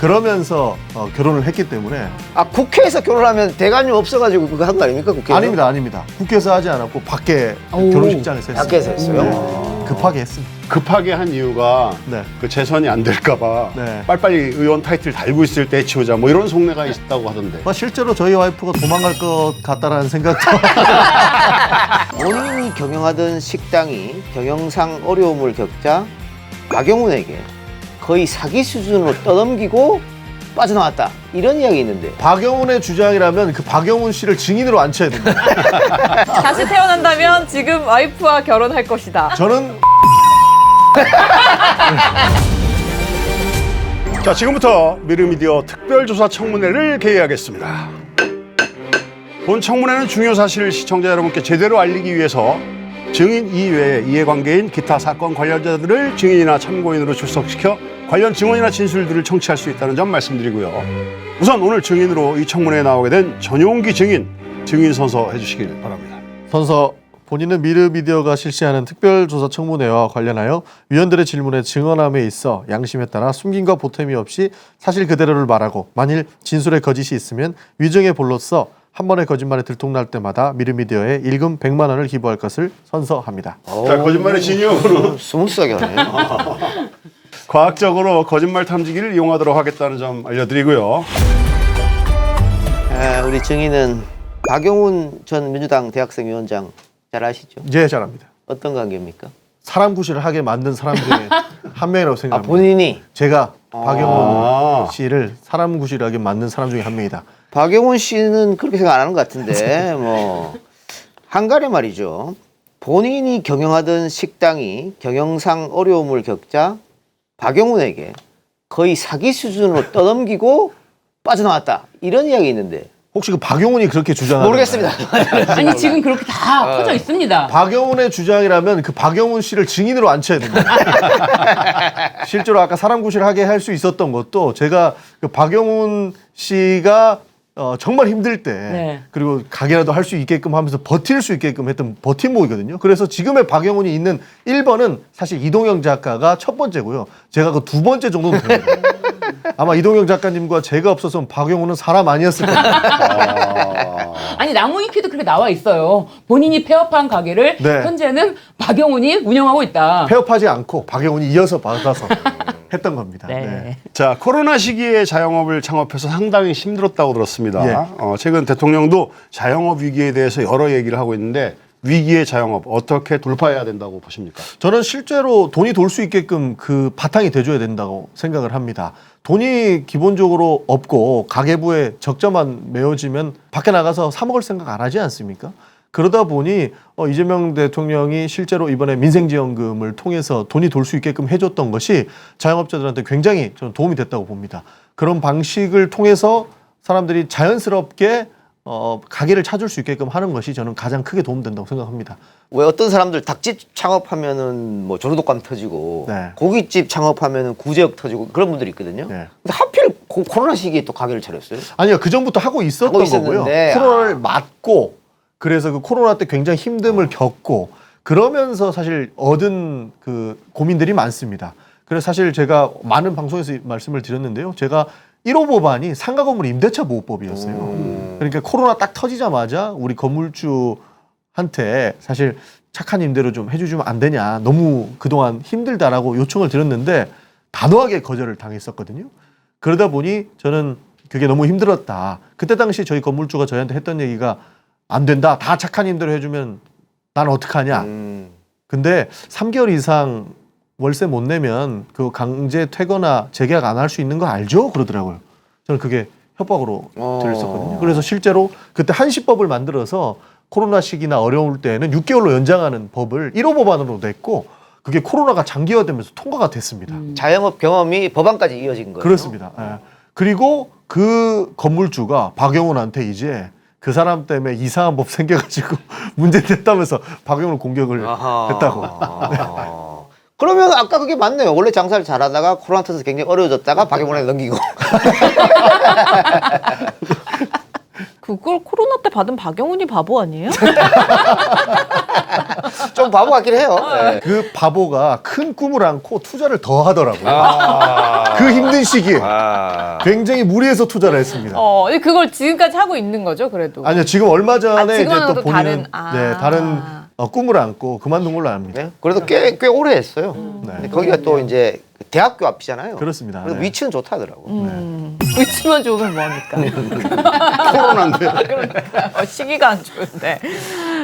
그러면서 결혼을 했기 때문에. 아, 국회에서 결혼하면 대관료 없어가지고 그거 한 거 아닙니까? 국회에서? 아닙니다. 국회에서 하지 않았고 밖에 결혼식장에서 했어요. 밖에서 했어요? 급하게 했습니다. 급하게 한 이유가 네. 그 재선이 안 될까봐 네. 빨리빨리 의원 타이틀 달고 있을 때 치우자 뭐 이런 속내가 있다고 하던데. 실제로 저희 와이프가 도망갈 것 같다라는 생각도 본인이 경영하던 식당이 경영상 어려움을 겪자 박영훈에게 거의 사기 수준으로 떠넘기고 빠져나왔다. 이런 이야기 있는데. 박영훈의 주장이라면 그 박영훈 씨를 증인으로 앉혀야 됩니다. 다시 태어난다면 지금 와이프와 결혼할 것이다. 저는 자, 지금부터 미르미디어 특별조사 청문회를 개의하겠습니다. 본 청문회는 중요 사실을 시청자 여러분께 제대로 알리기 위해서 증인 이외에 이해관계인 기타 사건 관련자들을 증인이나 참고인으로 출석시켜 관련 증언이나 진술들을 청취할 수 있다는 점 말씀드리고요. 우선 오늘 증인으로 이 청문회에 나오게 된 전용기 증인 선서 해주시길 바랍니다. 선서 본인은 미르미디어가 실시하는 특별조사 청문회와 관련하여 위원들의 질문에 증언함에 있어 양심에 따라 숨김과 보탬이 없이 사실 그대로를 말하고 만일 진술에 거짓이 있으면 위증의 볼로써 한 번의 거짓말에 들통날 때마다 미르미디어에 일금 100만 원을 기부할 것을 선서합니다. 자, 거짓말의 진영으로 스무스하게 하네. 과학적으로 거짓말 탐지기를 이용하도록 하겠다는 점 알려드리고요. 우리 증인은 박영훈 전 민주당 대학생위원장 잘 아시죠? 예, 잘합니다. 어떤 관계입니까? 사람 구실을 하게 만든 사람 중에 한 명이라고 아, 생각합니다. 본인이? 제가 박영훈 아. 씨를 사람 구실하게 만든 사람 중에 한 명이다. 박영훈 씨는 그렇게 생각 안 하는 것 같은데 뭐 한가래 말이죠. 본인이 경영하던 식당이 경영상 어려움을 겪자 박영훈에게 거의 사기 수준으로 떠넘기고 빠져나왔다. 이런 이야기 있는데. 혹시 그 박영훈이 그렇게 주장하는 모르겠습니다. 아니 지금 그렇게 다 퍼져 있습니다. 박영훈의 주장이라면 그 박영훈 씨를 증인으로 앉혀야 됩니다. 실제로 아까 사람 구실을 하게 할 수 있었던 것도 제가 그 박영훈 씨가 정말 힘들 때 네. 그리고 가게라도 할 수 있게끔 하면서 버틸 수 있게끔 했던 버팀목이거든요. 그래서 지금의 박영훈이 있는 1번은 사실 이동영 작가가 첫 번째고요. 제가 그 두 번째 정도는 됩니다. 아마 이동영 작가님과 제가 없었으면 박영훈은 사람 아니었을 겁니다. 아니 나무위키도 그렇게 나와 있어요. 본인이 폐업한 가게를 네. 현재는 박영훈이 운영하고 있다. 폐업하지 않고 박영훈이 이어서 받아서 했던 겁니다. 네. 네. 자, 코로나 시기에 자영업을 창업해서 상당히 힘들었다고 들었습니다. 예. 최근 대통령도 자영업 위기에 대해서 여러 얘기를 하고 있는데 위기의 자영업 어떻게 돌파해야 된다고 보십니까? 저는 실제로 돈이 돌 수 있게끔 그 바탕이 돼줘야 된다고 생각을 합니다. 돈이 기본적으로 없고 가계부에 적자만 메워지면 밖에 나가서 사 먹을 생각 안 하지 않습니까? 그러다 보니 이재명 대통령이 실제로 이번에 민생지원금을 통해서 돈이 돌 수 있게끔 해줬던 것이 자영업자들한테 굉장히 저는 도움이 됐다고 봅니다. 그런 방식을 통해서 사람들이 자연스럽게 가게를 찾을 수 있게끔 하는 것이 저는 가장 크게 도움된다고 생각합니다. 왜 어떤 사람들 닭집 창업하면은 뭐 조류독감 터지고 네. 고깃집 창업하면은 구제역 터지고 그런 분들이 있거든요. 네. 근데 하필 코로나 시기에 또 가게를 차렸어요. 아니요, 그 전부터 하고 있었던 하고 있었는데, 거고요. 코로나를 맞고 그래서 그 코로나 때 굉장히 힘듦을 겪고 그러면서 사실 얻은 그 고민들이 많습니다. 그래서 사실 제가 많은 방송에서 말씀을 드렸는데요. 제가 1호 법안이 상가 건물 임대차 보호법이었어요. 그러니까 코로나 딱 터지자마자 우리 건물주한테 사실 착한 임대료 좀 해주시면 안 되냐. 너무 그동안 힘들다라고 요청을 드렸는데 단호하게 거절을 당했었거든요. 그러다 보니 저는 그게 너무 힘들었다. 그때 당시 저희 건물주가 저희한테 했던 얘기가 안 된다. 다 착한 임대료 해주면 난 어떡하냐. 근데 3개월 이상 월세 못 내면 그 강제 퇴거나 재계약 안 할 수 있는 거 알죠? 그러더라고요. 저는 그게 협박으로 들렸었거든요. 그래서 실제로 그때 한시법을 만들어서 코로나 시기나 어려울 때는 6개월로 연장하는 법을 1호 법안으로 냈고 그게 코로나가 장기화되면서 통과가 됐습니다. 자영업 경험이 법안까지 이어진 거예요. 그렇습니다. 예. 그리고 그 건물주가 박영훈한테 이제 그 사람 때문에 이상한 법 생겨가지고 문제됐다면서 박영훈을 공격을 했다고. 그러면 아까 그게 맞네요. 원래 장사를 잘하다가 코로나 터져서 굉장히 어려워졌다가 박영훈에 넘기고. 그걸 코로나 때 받은 박영훈이 바보 아니에요? 좀 바보 같긴 해요. 네. 그 바보가 큰 꿈을 안고 투자를 더 하더라고요. 아. 그 힘든 시기에 아. 굉장히 무리해서 투자를 했습니다. 근데 그걸 지금까지 하고 있는 거죠, 그래도. 아니요, 지금 얼마 전에 이제 지금하고도 또 본인은 다른 꿈을 안고 그만둔 걸로 압니다. 네? 그래도 꽤 오래 했어요. 네. 근데 거기가 또 이제 대학교 앞이잖아요. 그렇습니다. 그래서 네. 위치는 좋다더라고. 위치만 좋으면 뭐합니까? 코로나인데. 시기가 안 좋은데.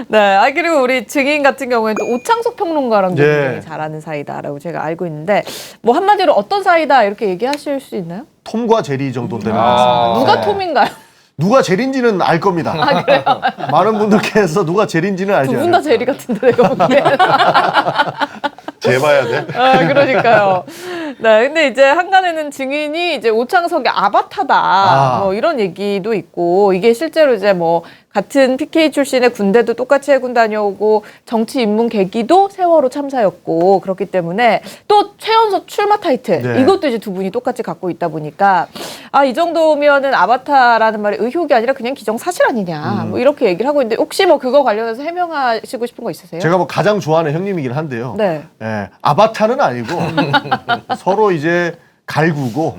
네. 그리고 우리 증인 같은 경우에는 또 오창석 평론가랑 예. 굉장히 잘하는 사이다라고 제가 알고 있는데, 뭐 한마디로 어떤 사이다 이렇게 얘기하실 수 있나요? 톰과 제리 정도 되는 것 같습니다. 누가 네. 톰인가요? 누가 제리인지는 알 겁니다. 많은 분들께서 누가 제리인지는 알지 두 분 않아요. 다 제리 같은데 내가 보기엔. 재봐야 돼. 그러니까요. 네, 근데 이제 한간에는 증인이 이제 오창석의 아바타다. 뭐 이런 얘기도 있고, 이게 실제로 이제 뭐 같은 PK 출신의 군대도 똑같이 해군 다녀오고 정치 입문 계기도 세월호 참사였고, 그렇기 때문에 또 최연소 출마 타이틀 네. 이것도 이제 두 분이 똑같이 갖고 있다 보니까 이 정도면은 아바타라는 말이 의혹이 아니라 그냥 기정사실 아니냐 뭐 이렇게 얘기를 하고 있는데, 혹시 뭐 그거 관련해서 해명하시고 싶은 거 있으세요? 제가 뭐 가장 좋아하는 형님이긴 한데요. 네. 예, 아바타는 아니고 서로 이제 갈구고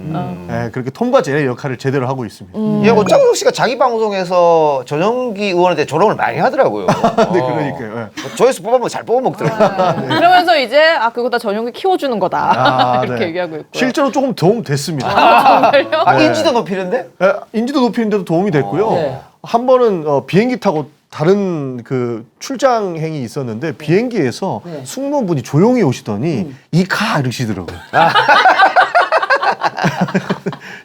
예, 그렇게 톰과 제리의 역할을 제대로 하고 있습니다. 예, 오창석 씨가 자기 방송에서 전용기 의원한테 조롱을 많이 하더라고요. 네, 그러니까요. 예. 조회수 뽑아보면 잘 뽑아먹더라고요. 그러면서 이제 그거 다 전용기 키워주는 거다 이렇게 네. 얘기하고 있고요. 실제로 조금 도움 됐습니다. 정말요? 네. 인지도 높이는데? 예, 인지도 높이는데도 도움이 됐고요. 네. 한 번은 비행기 타고 다른 그 출장 행이 있었는데 비행기에서 네. 승무원분이 조용히 오시더니 이카 이러시더라고요.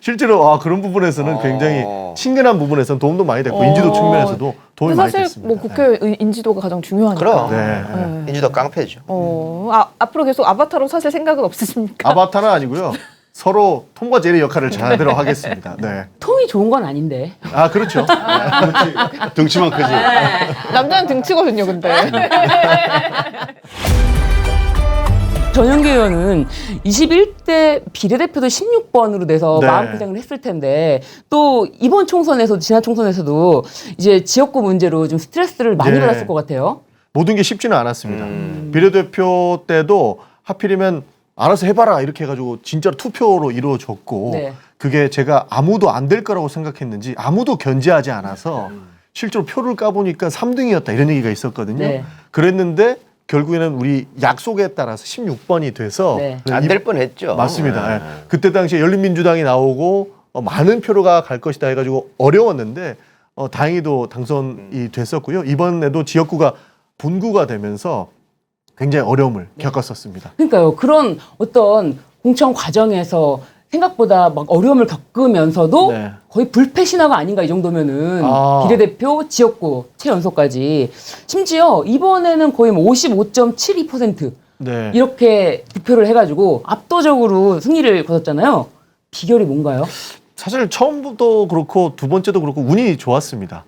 실제로 그런 부분에서는 굉장히 친근한 부분에서는 도움도 많이 됐고 인지도 측면에서도 도움이 많이 사실 됐습니다. 뭐 국회 인지도가 가장 중요하니까. 그럼. 네. 인지도 깡패죠. 앞으로 계속 아바타로 사실 생각은 없으십니까? 아바타는 아니고요. 서로 톰과 제리 역할을 제대로 하겠습니다. 네. 톰이 좋은 건 아닌데. 그렇죠. 등치만 크지. 남자는 등치거든요, 근데. 전용기 의원은 21대 비례대표도 16번으로 내서 네. 마음고생을 했을 텐데, 또 이번 총선에서도, 지난 총선에서도 이제 지역구 문제로 좀 스트레스를 많이 네. 받았을 것 같아요. 모든 게 쉽지는 않았습니다. 비례대표 때도 하필이면 알아서 해봐라 이렇게 해가지고 진짜로 투표로 이루어졌고 네. 그게 제가 아무도 안 될 거라고 생각했는지 아무도 견제하지 않아서 실제로 표를 까보니까 3등이었다 이런 얘기가 있었거든요. 네. 그랬는데 결국에는 우리 약속에 따라서 16번이 돼서 네. 안 될 뻔했죠. 맞습니다. 예. 그때 당시에 열린민주당이 나오고 많은 표가 갈 것이다 해가지고 어려웠는데 다행히도 당선이 됐었고요. 이번에도 지역구가 분구가 되면서 굉장히 어려움을 겪었었습니다. 그러니까요. 그런 어떤 공천 과정에서 생각보다 막 어려움을 겪으면서도 네. 거의 불패 신화가 아닌가 이 정도면은 비례대표 지역구 최연소까지 심지어 이번에는 거의 55.72% 네. 이렇게 득표를 해가지고 압도적으로 승리를 거뒀잖아요. 비결이 뭔가요? 사실 처음부터 그렇고 두 번째도 그렇고 운이 좋았습니다.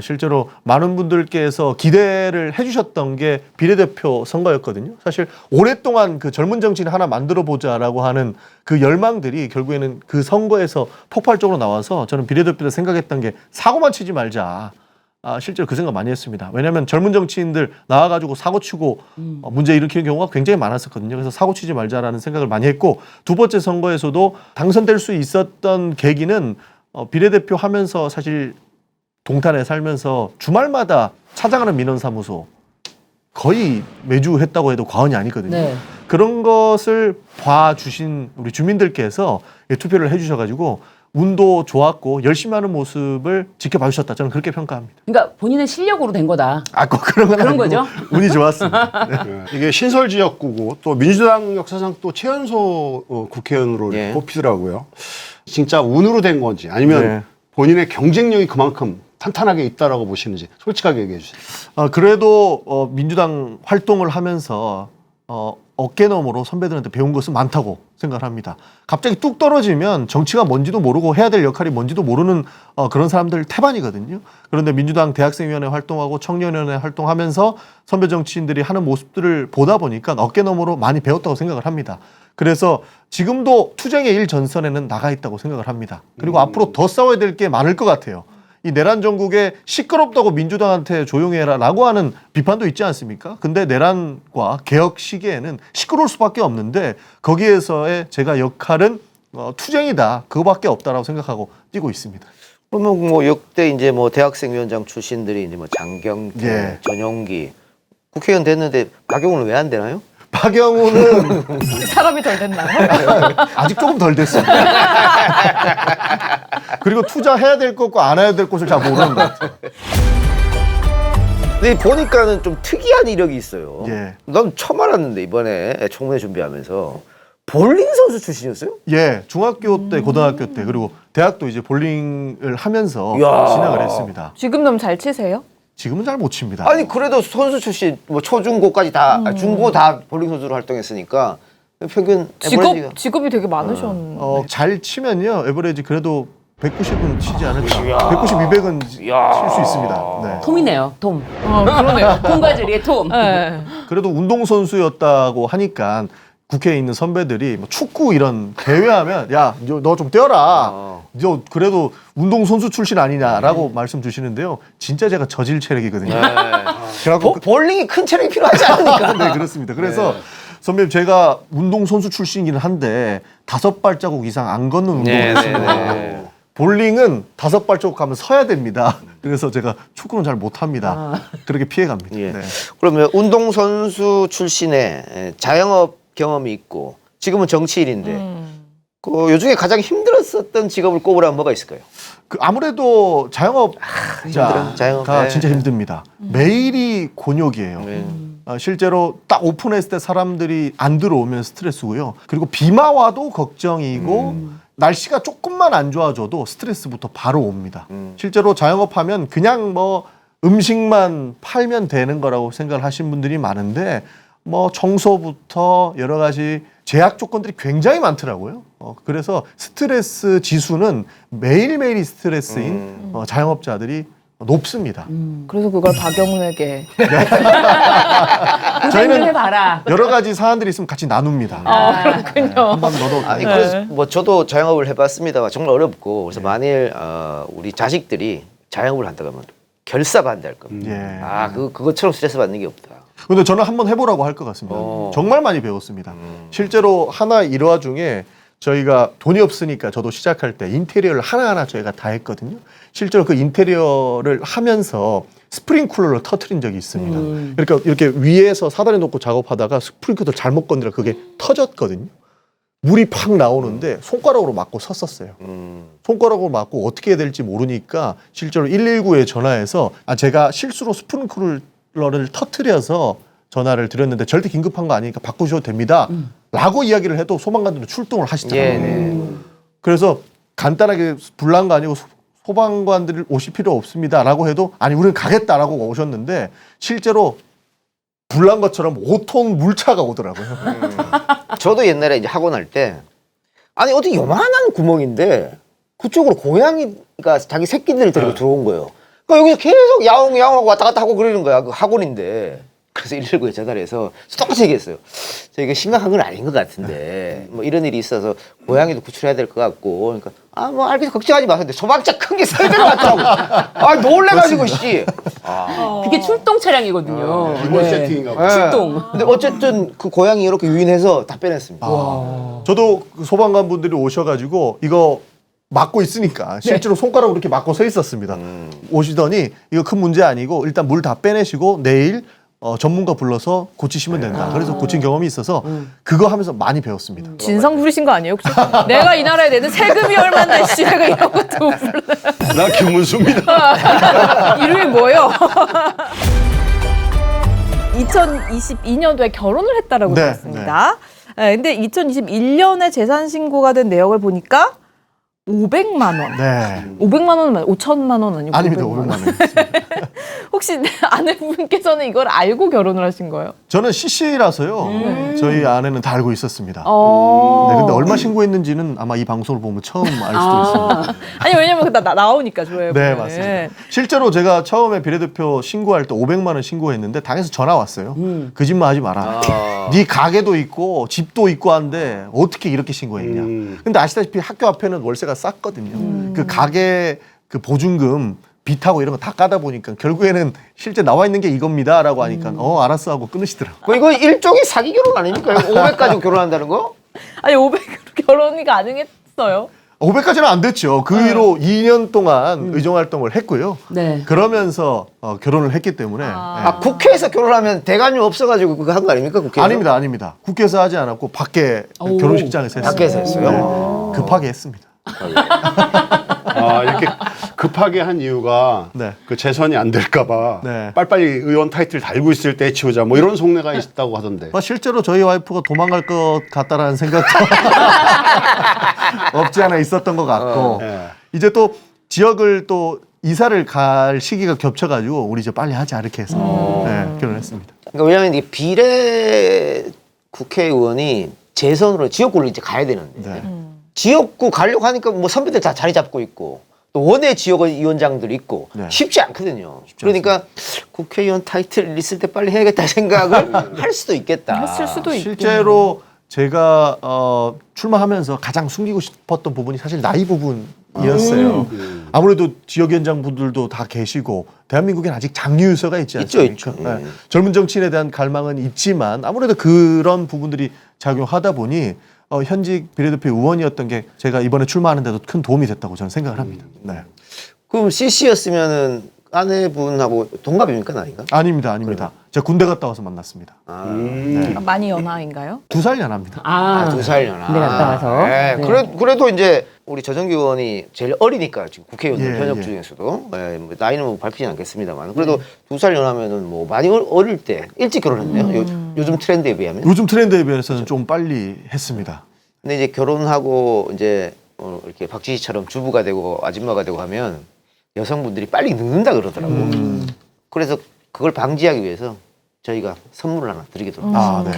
실제로 많은 분들께서 기대를 해주셨던 게 비례대표 선거였거든요. 사실 오랫동안 그 젊은 정치인 하나 만들어보자라고 하는 그 열망들이 결국에는 그 선거에서 폭발적으로 나와서 저는 비례대표 때 생각했던 게 사고만 치지 말자. 실제로 그 생각 많이 했습니다. 왜냐하면 젊은 정치인들 나와가지고 사고 치고 문제 일으키는 경우가 굉장히 많았었거든요. 그래서 사고 치지 말자라는 생각을 많이 했고 두 번째 선거에서도 당선될 수 있었던 계기는 비례대표 하면서 사실 동탄에 살면서 주말마다 찾아가는 민원사무소 거의 매주 했다고 해도 과언이 아니거든요. 네. 그런 것을 봐주신 우리 주민들께서 투표를 해주셔가지고 운도 좋았고 열심히 하는 모습을 지켜봐 주셨다. 저는 그렇게 평가합니다. 그러니까 본인의 실력으로 된 거다. 꼭 그런 건 그런 아니고 거죠? 운이 좋았습니다. 네. 네. 이게 신설 지역구고 또 민주당 역사상 또 최연소 국회의원으로 예. 뽑히더라고요. 진짜 운으로 된 건지 아니면 네. 본인의 경쟁력이 그만큼 탄탄하게 있다라고 보시는지 솔직하게 얘기해 주세요. 그래도 민주당 활동을 하면서 어깨너머로 선배들한테 배운 것은 많다고 생각을 합니다. 갑자기 뚝 떨어지면 정치가 뭔지도 모르고 해야 될 역할이 뭔지도 모르는 그런 사람들 태반이거든요. 그런데 민주당 대학생위원회 활동하고 청년위원회 활동하면서 선배 정치인들이 하는 모습들을 보다 보니까 어깨너머로 많이 배웠다고 생각을 합니다. 그래서 지금도 투쟁의 일전선에는 나가 있다고 생각을 합니다. 그리고 앞으로 더 싸워야 될 게 많을 것 같아요. 이 내란 전국에 시끄럽다고 민주당한테 조용해라라고 하는 비판도 있지 않습니까? 근데 내란과 개혁 시기에는 시끄러울 수밖에 없는데 거기에서의 제가 역할은 투쟁이다. 그거밖에 없다라고 생각하고 뛰고 있습니다. 그러면 뭐 역대 이제 뭐 대학생위원장 출신들이 이제 뭐 장경태, 예. 전용기 국회의원 됐는데 박용훈은 왜 안 되나요? 박영훈은 사람이 덜 됐나요? 아직 조금 덜 됐습니다. 그리고 투자해야 될 것과 안 해야 될 것을 잘 모르는 것 같아요. 근데 보니까는 좀 특이한 이력이 있어요. 예. 난 처음 알았는데 이번에 청문회 준비하면서 볼링 선수 출신이었어요? 예, 중학교 때, 고등학교 때, 그리고 대학도 이제 볼링을 하면서 이야. 진학을 했습니다. 지금 너무 잘 치세요? 지금은 잘 못 칩니다. 아니 그래도 선수 출신 뭐 초중고까지 다 중고 다 볼링 선수로 활동했으니까 평균 에버리지가 직업이 되게 많으셨네. 잘 치면요, 에버리지 그래도 190은 치지 않을까. 190, 200은 칠 수 있습니다. 네. 톰이네요. 톰. 그러네요. 톰과 제리의 톰. 네. 그래도 운동선수였다고 하니까 국회에 있는 선배들이 뭐 축구 이런 대회하면 야, 너 좀 뛰어라. 너 그래도 운동선수 출신 아니냐라고 말씀 주시는데요. 진짜 제가 저질 체력이거든요. 그래갖고 볼링이 큰 체력이 필요하지 않으니까. 네, 그렇습니다. 그래서 선배님 제가 운동선수 출신이긴 한데 5발자국 이상 안 걷는 운동을 했습니다. 볼링은 5발자국 가면 서야 됩니다. 그래서 제가 축구는 잘 못합니다. 그렇게 피해갑니다. 예. 네. 그러면 운동선수 출신의 자영업 경험이 있고 지금은 정치인인데 그 요즘에 가장 힘들었었던 직업을 꼽으라면 뭐가 있을까요? 그 아무래도 힘들어. 자영업자가 자영업, 네. 진짜 힘듭니다. 매일이 곤욕이에요. 실제로 딱 오픈했을 때 사람들이 안 들어오면 스트레스고요. 그리고 비만 와도 걱정이고 날씨가 조금만 안 좋아져도 스트레스부터 바로 옵니다. 실제로 자영업하면 그냥 뭐 음식만 팔면 되는 거라고 생각을 하신 분들이 많은데 뭐 청소부터 여러 가지 제약 조건들이 굉장히 많더라고요. 그래서 스트레스 지수는 매일매일이 스트레스인 자영업자들이 높습니다. 그래서 그걸 박영훈에게. 고생을 해봐라. 여러 가지 사안들이 있으면 같이 나눕니다. 그렇군요. 한번 너도 아니 그래서 뭐 저도 자영업을 해봤습니다만 정말 어렵고 그래서 만일 우리 자식들이 자영업을 한다 그러면 결사 반대할 겁니다. 예. 그것처럼 스트레스 받는 게 없다. 근데 저는 한번 해보라고 할 것 같습니다. 정말 많이 배웠습니다. 실제로 하나 일화 중에 저희가 돈이 없으니까 저도 시작할 때 인테리어를 하나하나 저희가 다 했거든요. 실제로 그 인테리어를 하면서 스프링쿨러를 터트린 적이 있습니다. 그러니까 이렇게 위에서 사다리 놓고 작업하다가 스프링쿨러 잘못 건드려 그게 터졌거든요. 물이 팍 나오는데 손가락으로 맞고 섰었어요. 손가락으로 맞고 어떻게 해야 될지 모르니까 실제로 119에 전화해서 제가 실수로 스프링쿨러를 터트려서 전화를 드렸는데 절대 긴급한 거 아니니까 바꾸셔도 됩니다. 라고 이야기를 해도 소방관들은 출동을 하시더라고요. 그래서 간단하게 불난 거 아니고 소방관들이 오실 필요 없습니다. 라고 해도 아니 우리는 가겠다라고 오셨는데 실제로 불난 것처럼 5톤 물차가 오더라고요. 저도 옛날에 이제 학원 할 때 아니 어디 요만한 구멍인데 그쪽으로 고양이가 자기 새끼들을 데리고 들어온 거예요. 그러니까 여기서 계속 야옹야옹하고 왔다 갔다 하고 그러는 거야. 그 학원인데. 그래서 119에 전화를 해서 똑같이 얘기했어요. 저 이거 심각한 건 아닌 것 같은데 뭐 이런 일이 있어서 고양이도 구출해야 될 것 같고 그러니까 뭐 알겠어 걱정하지 마세요. 근데 소방차 큰 게 서 있는 것 같더라고. 놀래가지고 씨. 그게 출동 차량이거든요. 기본 세팅인가 보다. 출동. 근데 어쨌든 그 고양이 이렇게 유인해서 다 빼냈습니다. 저도 그 소방관 분들이 오셔가지고 이거 막고 있으니까 실제로 손가락으로 이렇게 막고 서 있었습니다. 오시더니 이거 큰 문제 아니고 일단 물 다 빼내시고 내일 전문가 불러서 고치시면 된다. 그래서 고친 경험이 있어서 그거 하면서 많이 배웠습니다. 진상 부리신 거 아니에요 혹시? 내가 이 나라에 내는 세금이 얼마인데 씨 내가 이런 것도 못 불러. 나 김문수입니다. 이름이 뭐예요? 2022년도에 결혼을 했다라고 네, 들었습니다. 네, 근데 2021년에 재산 신고가 된 내역을 보니까 500만 원. 네. 500만 원은 5천만 원 아니고 아닙니다. 500만 500만 원. 원. 혹시 아내분께서는 이걸 알고 결혼을 하신 거예요? 저는 CC라서요. 저희 아내는 다 알고 있었습니다. 어. 네, 근데 얼마 신고했는지는 아마 이 방송을 보면 처음 알 수도 있습니다. 아니 왜냐면 나오니까 조회에. 네, 맞습니다. 실제로 제가 처음에 비례대표 신고할 때 500만 원 신고했는데 당에서 전화 왔어요. 거짓말 하지 마라. 네 가게도 있고 집도 있고 한데 어떻게 이렇게 신고했냐. 근데 아시다시피 학교 앞에는 월세가 쌌거든요. 그 가게 그 보증금 빛하고 이런 거 다 까다 보니까 결국에는 실제 나와 있는 게 이겁니다라고 하니까 알았어 하고 끊으시더라고요. 그 이거 일종의 사기 결혼 아닙니까? 500 가지고 결혼한다는 거? 아니 500으로 결혼이 가능했어요? 500까지는 안 됐죠. 그 이후로 2년 동안 의정 활동을 했고요. 네. 그러면서 결혼을 했기 때문에 아, 국회에서 결혼하면 대관료 없어가지고 그거 한 거 아닙니까? 국회에서? 아닙니다, 아닙니다. 국회에서 하지 않았고 밖에 오. 결혼식장에서 했습니다. 밖에서 했어요? 급하게 했습니다. 아, 이렇게 급하게 한 이유가 네. 그 재선이 안 될까봐 네. 빨리빨리 의원 타이틀 달고 있을 때 해치우자 뭐 이런 속내가 있다고 하던데. 실제로 저희 와이프가 도망갈 것 같다라는 생각도 없지 않아 있었던 것 같고 예. 이제 또 지역을 또 이사를 갈 시기가 겹쳐가지고 우리 이제 빨리 하자 이렇게 해서 결혼했습니다. 그러니까 왜냐하면 이게 비례 국회의원이 재선으로 지역구를 이제 가야 되는데 네. 지역구 가려고 하니까 뭐 선배들 다 자리 잡고 있고 또 원외 지역위원장들이 있고 네. 쉽지 않거든요. 그러니까 국회의원 타이틀 있을 때 빨리 해야겠다 생각을 할 수도 있겠다. 했을 수도 있고. 실제로 제가 출마하면서 가장 숨기고 싶었던 부분이 사실 나이 부분이었어요. 아무래도 지역위원장 분들도 다 계시고 대한민국엔 아직 장유유서가 있지 있죠, 않습니까? 있죠. 네. 젊은 정치인에 대한 갈망은 있지만 아무래도 그런 부분들이 작용하다 보니 현직 비례대표 의원이었던 게 제가 이번에 출마하는데도 큰 도움이 됐다고 저는 생각을 합니다. 네. 그럼 CC였으면은 아내분하고 동갑입니까 나이가? 아닙니다, 아닙니다. 제가 군대 갔다 와서 만났습니다. 아, 많이 연하인가요? 2살 연합니다. 아, 2살 연하. 군대 갔다 와서. 네. 네. 그래도 이제 우리 저정규 의원이 제일 어리니까 지금 국회의원들 예, 현역 예. 중에서도 뭐 나이는 뭐 밝히진 않겠습니다만 그래도 2살 연하면은 뭐 많이 어릴 때 일찍 결혼했네요. 요즘 트렌드에 비하면. 요즘 트렌드에 비해서는 좀 빨리 했습니다. 근데 이제 결혼하고 이제 이렇게 박지희 씨처럼 주부가 되고 아줌마가 되고 하면 여성분들이 빨리 늙는다 그러더라고. 그래서 그걸 방지하기 위해서 저희가 선물을 하나 드리기로 아, 네.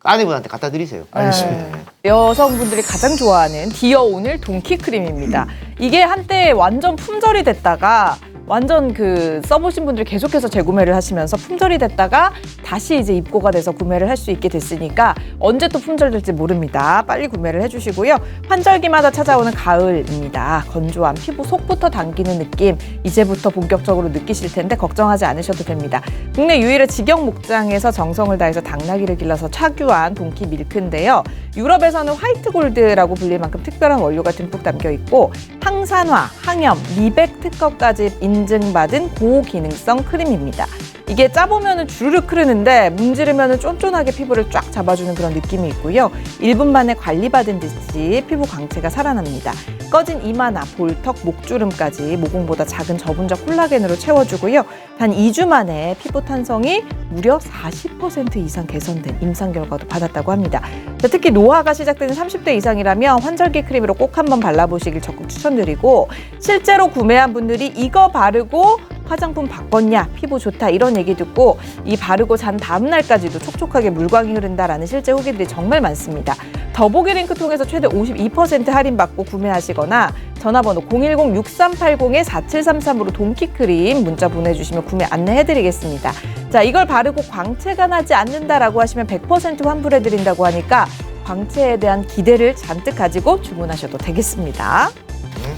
아내분한테 갖다 드리세요. 알겠습니다. 여성분들이 가장 좋아하는 디어 오늘 동키 크림입니다. 이게 한때 완전 품절이 됐다가 완전 써보신 분들이 계속해서 재구매를 하시면서 품절이 됐다가 다시 이제 입고가 돼서 구매를 할 수 있게 됐으니까 언제 또 품절될지 모릅니다. 빨리 구매를 해주시고요. 환절기마다 찾아오는 가을입니다. 건조한 피부 속부터 당기는 느낌 이제부터 본격적으로 느끼실 텐데 걱정하지 않으셔도 됩니다. 국내 유일의 직영 목장에서 정성을 다해서 당나귀를 길러서 착유한 동키 밀크인데요. 유럽에서는 화이트 골드라고 불릴 만큼 특별한 원료가 듬뿍 담겨 있고 항산화, 항염, 미백 특허까지 인증받은 고기능성 크림입니다. 이게 짜보면 주르륵 흐르는데 문지르면 쫀쫀하게 피부를 쫙 잡아주는 그런 느낌이 있고요. 1분 만에 관리받은 듯이 피부 광채가 살아납니다. 꺼진 이마나 볼턱, 목주름까지 모공보다 작은 저분자 콜라겐으로 채워주고요. 단 2주 만에 피부 탄성이 무려 40% 이상 개선된 임상 결과도 받았다고 합니다. 특히 노화가 시작되는 30대 이상이라면 환절기 크림으로 꼭 한번 발라보시길 적극 추천드리고 실제로 구매한 분들이 이거 바르고 화장품 바꿨냐, 피부 좋다 이런 얘기 듣고 이 바르고 잔 다음 날까지도 촉촉하게 물광이 흐른다라는 실제 후기들이 정말 많습니다. 더보기 링크 통해서 최대 52% 할인받고 구매하시거나 전화번호 010-6380-4733으로 동키크림 문자 보내주시면 구매 안내해드리겠습니다. 자, 이걸 바르고 광채가 나지 않는다라고 하시면 100% 환불해드린다고 하니까 광채에 대한 기대를 잔뜩 가지고 주문하셔도 되겠습니다.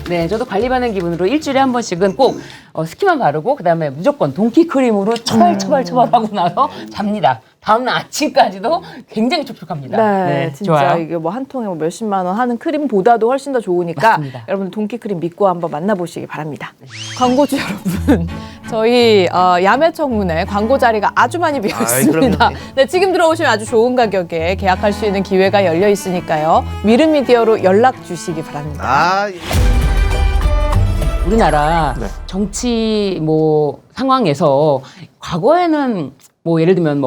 네, 저도 관리받는 기분으로 일주일에 한 번씩은 꼭 스킨만 바르고 그다음에 무조건 동키 크림으로 처발처발처발하고 나서 잡니다. 다음날 아침까지도 굉장히 촉촉합니다. 네, 진짜 좋아요. 이게 뭐 한 통에 뭐 몇십만 원 하는 크림보다도 훨씬 더 좋으니까 맞습니다. 여러분들 동키 크림 믿고 한번 만나보시기 바랍니다. 광고주 여러분, 저희 야매청문회 광고 자리가 아주 많이 비어 있습니다. 그럼요. 네, 지금 들어오시면 아주 좋은 가격에 계약할 수 있는 기회가 열려 있으니까요. 미르미디어로 연락 주시기 바랍니다. 아, 우리나라 네. 정치 상황에서 과거에는 예를 들면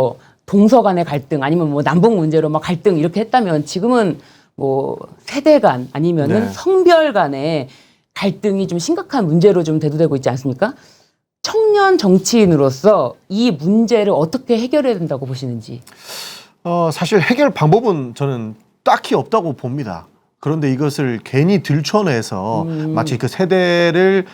동서 간의 갈등 아니면 남북 문제로 갈등 이렇게 했다면 지금은 세대 간 아니면은 네. 성별 간의 갈등이 좀 심각한 문제로 좀 대두되고 있지 않습니까? 청년 정치인으로서 이 문제를 어떻게 해결해야 된다고 보시는지. 사실 해결 방법은 저는 딱히 없다고 봅니다. 그런데 이것을 괜히 들춰내서 마치 그 세대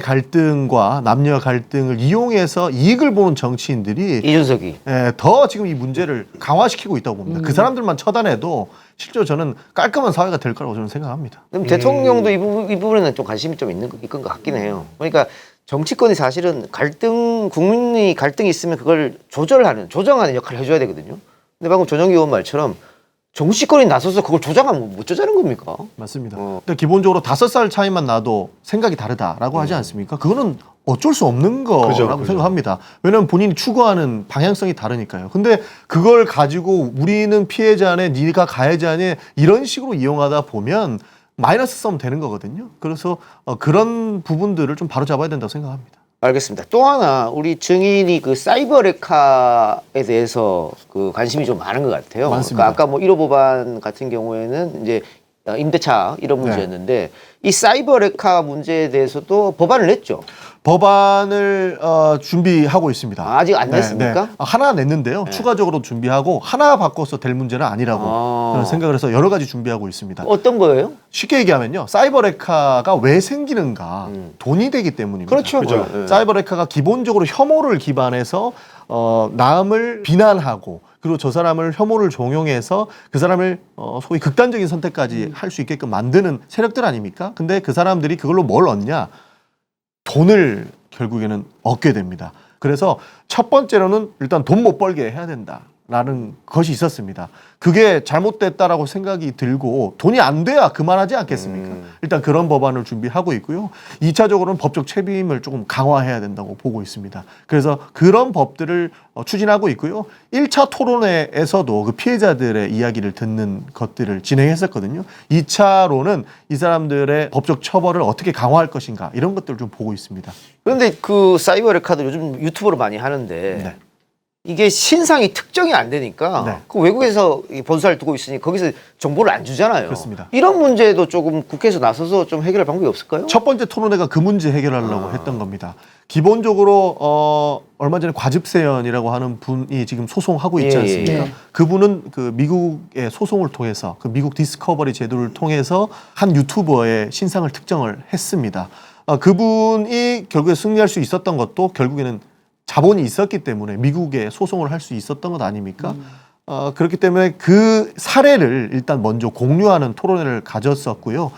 갈등과 남녀 갈등을 이용해서 이익을 보는 정치인들이 이준석이. 더 지금 이 문제를 강화시키고 있다고 봅니다. 그 사람들만 처단해도 실제로 저는 깔끔한 사회가 될 거라고 저는 생각합니다. 그럼 대통령도 이 부분에는 좀 관심이 좀 있는 것 같긴 해요. 그러니까 정치권이 사실은 국민이 갈등이 있으면 그걸 조정하는 역할을 해줘야 되거든요. 근데 방금 조정기 의원 말처럼 정치권이 나서서 그걸 조정하면 못 조정하는 겁니까? 맞습니다. 근데 기본적으로 5살 차이만 나도 생각이 다르다라고 하지 않습니까? 그거는 어쩔 수 없는 거라고 그죠. 생각합니다. 왜냐하면 본인이 추구하는 방향성이 다르니까요. 근데 그걸 가지고 우리는 피해자네, 네가 가해자네 이런 식으로 이용하다 보면 마이너스 싸움 되는 거거든요. 그래서 그런 부분들을 좀 바로잡아야 된다고 생각합니다. 알겠습니다. 또 하나 우리 증인이 그 사이버 레카에 대해서 그 관심이 좀 많은 것 같아요. 많습니다. 그러니까 아까 뭐 1호 법안 같은 경우에는 이제 임대차 이런 문제였는데 이 사이버 레카 문제에 대해서도 법안을 냈죠. 법안을 준비하고 있습니다. 아직 안 냈습니까? 하나 냈는데요. 추가적으로 준비하고 하나 바꿔서 될 문제는 아니라고 저는 생각을 해서 여러 가지 준비하고 있습니다. 어떤 거예요? 쉽게 얘기하면요. 사이버 레카가 왜 생기는가? 돈이 되기 때문입니다. 그렇죠. 그죠. 네. 사이버 레카가 기본적으로 혐오를 기반해서 남을 비난하고 그리고 저 사람을 혐오를 종용해서 그 사람을 소위 극단적인 선택까지 할 수 있게끔 만드는 세력들 아닙니까? 근데 그 사람들이 그걸로 뭘 얻냐? 돈을 결국에는 얻게 됩니다. 그래서 첫 번째로는 일단 돈 못 벌게 해야 된다라는 것이 있었습니다. 그게 잘못됐다라고 생각이 들고 돈이 안 돼야 그만하지 않겠습니까? 일단 그런 법안을 준비하고 있고요. 2차적으로는 법적 책임을 조금 강화해야 된다고 보고 있습니다. 그래서 그런 법들을 추진하고 있고요. 1차 토론회에서도 그 피해자들의 이야기를 듣는 것들을 진행했었거든요. 2차로는 이 사람들의 법적 처벌을 어떻게 강화할 것인가 이런 것들을 좀 보고 있습니다. 그런데 그 사이버 레카도 요즘 유튜브로 많이 하는데 네. 이게 신상이 특정이 안 되니까 네. 그 외국에서 이 본사를 두고 있으니 거기서 정보를 안 주잖아요. 그렇습니다. 이런 문제도 조금 국회에서 나서서 좀 해결할 방법이 없을까요? 첫 번째 토론회가 그 문제 해결하려고 했던 겁니다. 기본적으로 얼마 전에 과즙세연이라고 하는 분이 지금 소송하고 있지 예, 않습니까? 예. 그분은 그 미국의 소송을 통해서 그 미국 디스커버리 제도를 통해서 한 유튜버의 신상을 특정을 했습니다. 그분이 결국에 승리할 수 있었던 것도 결국에는 자본이 있었기 때문에 미국에 소송을 할 수 있었던 것 아닙니까? 그렇기 때문에 그 사례를 일단 먼저 공유하는 토론회를 가졌었고요.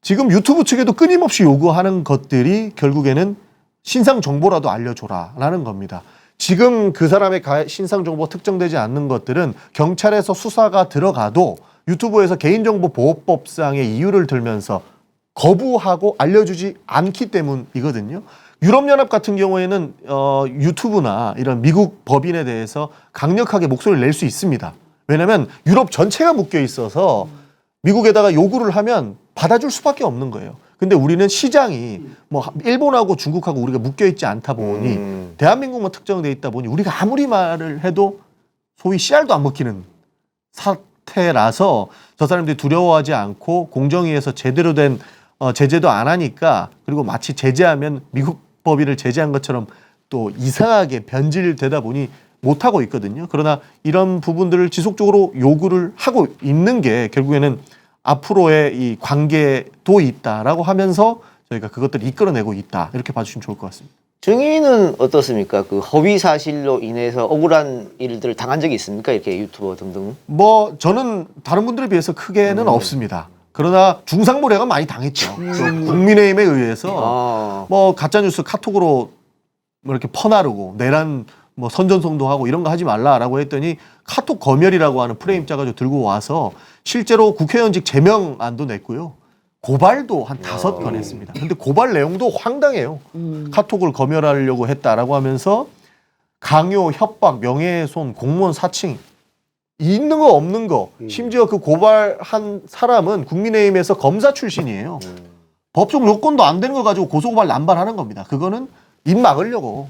지금 유튜브 측에도 끊임없이 요구하는 것들이 결국에는 신상 정보라도 알려줘라라는 겁니다. 지금 그 사람의 신상 정보가 특정되지 않는 것들은 경찰에서 수사가 들어가도 유튜브에서 개인정보보호법상의 이유를 들면서 거부하고 알려주지 않기 때문이거든요. 유럽연합 같은 경우에는 유튜브나 이런 미국 법인에 대해서 강력하게 목소리를 낼 수 있습니다. 왜냐하면 유럽 전체가 묶여 있어서 미국에다가 요구를 하면 받아줄 수밖에 없는 거예요. 근데 우리는 시장이 뭐 일본하고 중국하고 우리가 묶여 있지 않다 보니 대한민국만 특정돼 있다 보니 우리가 아무리 말을 해도 소위 씨알도 안 먹히는 사태라서 저 사람들이 두려워하지 않고 공정위에서 제대로 된 제재도 안 하니까 그리고 마치 제재하면 미국 법인을 제재한 것처럼 또 이상하게 변질되다 보니 못하고 있거든요. 그러나 이런 부분들을 지속적으로 요구를 하고 있는 게 결국에는 앞으로의 이 관계도 있다라고 하면서 저희가 그것들을 이끌어내고 있다. 이렇게 봐주시면 좋을 것 같습니다. 증인은 어떻습니까? 그 허위 사실로 인해서 억울한 일들을 당한 적이 있습니까? 이렇게 유튜버 등등. 뭐 저는 다른 분들에 비해서 크게는 없습니다. 그러나 중상모략은 많이 당했죠. 또 국민의힘에 의해서 뭐 가짜뉴스 카톡으로 뭐 이렇게 퍼나르고 내란 뭐 선전송도 하고 이런 거 하지 말라라고 했더니 카톡 검열이라고 하는 프레임 짜가지고 들고 와서 실제로 국회의원직 제명안도 냈고요. 고발도 한 5건 했습니다. 근데 고발 내용도 황당해요. 카톡을 검열하려고 했다라고 하면서 강요, 협박, 명예훼손, 공무원 사칭 있는 거 없는 거 심지어 그 고발한 사람은 국민의힘에서 검사 출신이에요. 법적 요건도 안 되는 거 가지고 고소고발 남발하는 겁니다. 그거는 입 막으려고